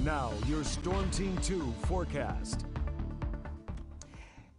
Now, your Storm Team 2 forecast.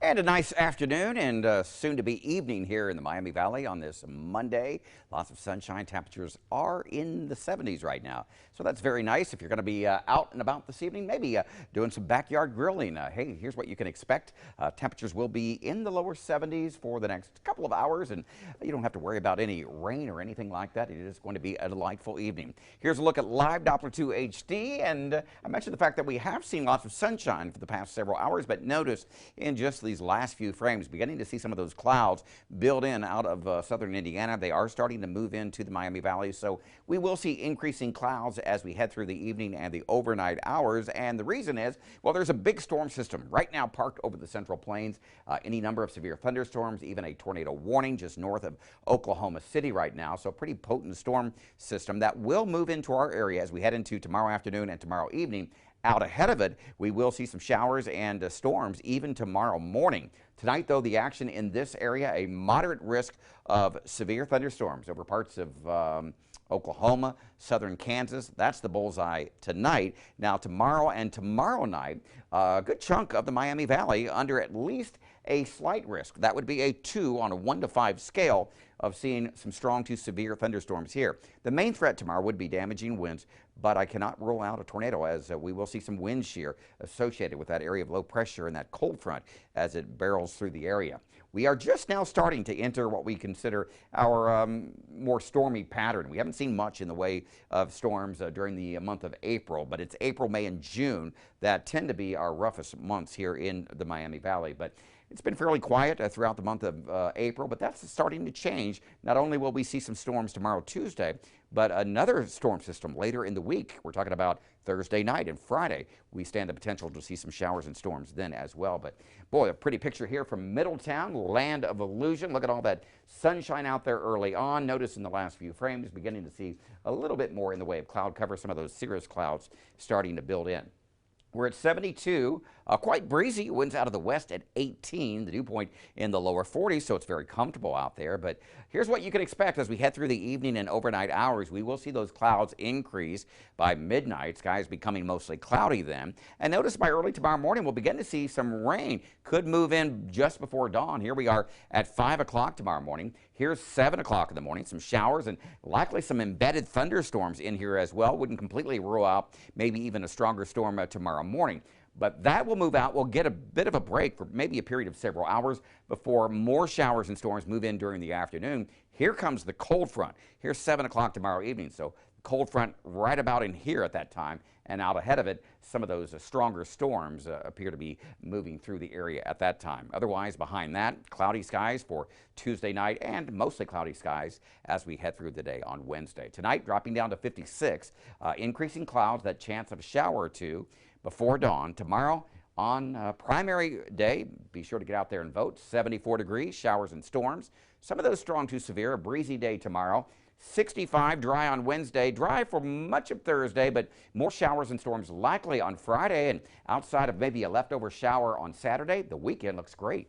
And a nice afternoon and soon to be evening here in the Miami Valley on this Monday. Lots of sunshine. Temperatures are in the 70s right now. So that's very nice if you're going to be out and about this evening, maybe doing some backyard grilling. Hey, here's what you can expect. Temperatures will be in the lower 70s for the next couple of hours, and you don't have to worry about any rain or anything like that. It is going to be a delightful evening. Here's a look at live Doppler 2 HD, and I mentioned the fact that we have seen lots of sunshine for the past several hours, but notice in just these last few frames, beginning to see some of those clouds build in out of southern Indiana. They are starting to move into the Miami Valley, so we will see increasing clouds as we head through the evening and the overnight hours. And the reason is, well, there's a big storm system right now parked over the Central Plains. Any number of severe thunderstorms, even a tornado warning just north of Oklahoma City right now. So a pretty potent storm system that will move into our area as we head into tomorrow afternoon and tomorrow evening. Out ahead of it, we will see some showers and storms even tomorrow morning. Tonight, though, the action in this area, a moderate risk of severe thunderstorms over parts of Oklahoma, southern Kansas. That's the bullseye tonight. Now, tomorrow and tomorrow night, a good chunk of the Miami Valley under at least a slight risk. That would be a 2 on a 1 to 5 scale of seeing some strong to severe thunderstorms here. The main threat tomorrow would be damaging winds, but I cannot rule out a tornado as we will see some wind shear associated with that area of low pressure and that cold front as it barrels through the area. We are just now starting to enter what we consider our more stormy pattern. We haven't seen much in the way of storms during the month of April, but it's April, May, and June that tend to be our roughest months here in the Miami Valley. But it's been fairly quiet throughout the month of April, but that's starting to change. Not only will we see some storms tomorrow, Tuesday, but another storm system later in the week. We're talking about Thursday night and Friday. We stand the potential to see some showers and storms then as well. But boy, a pretty picture here from Middletown, land of illusion. Look at all that sunshine out there early on. Notice in the last few frames, beginning to see a little bit more in the way of cloud cover, some of those cirrus clouds starting to build in. We're at 72, quite breezy, winds out of the west at 18, the dew point in the lower 40s, so it's very comfortable out there. But here's what you can expect as we head through the evening and overnight hours. We will see those clouds increase by midnight, skies becoming mostly cloudy then. And notice by early tomorrow morning, we'll begin to see some rain. Could move in just before dawn. Here we are at 5 o'clock tomorrow morning. Here's 7 o'clock in the morning, some showers and likely some embedded thunderstorms in here as well. Wouldn't completely rule out maybe even a stronger storm tomorrow morning. But that will move out. We'll get a bit of a break for maybe a period of several hours before more showers and storms move in during the afternoon. Here comes the cold front. Here's 7 o'clock tomorrow evening. So cold front right about in here at that time, and out ahead of it, some of those stronger storms appear to be moving through the area at that time. Otherwise, behind that, cloudy skies for Tuesday night and mostly cloudy skies as we head through the day on Wednesday. Tonight, dropping down to 56, increasing clouds, that chance of a shower or two before dawn. Tomorrow, on primary day, be sure to get out there and vote. 74 degrees, showers and storms. Some of those strong to severe, a breezy day tomorrow. 65, dry on Wednesday, dry for much of Thursday, but more showers and storms likely on Friday, and outside of maybe a leftover shower on Saturday, the weekend looks great.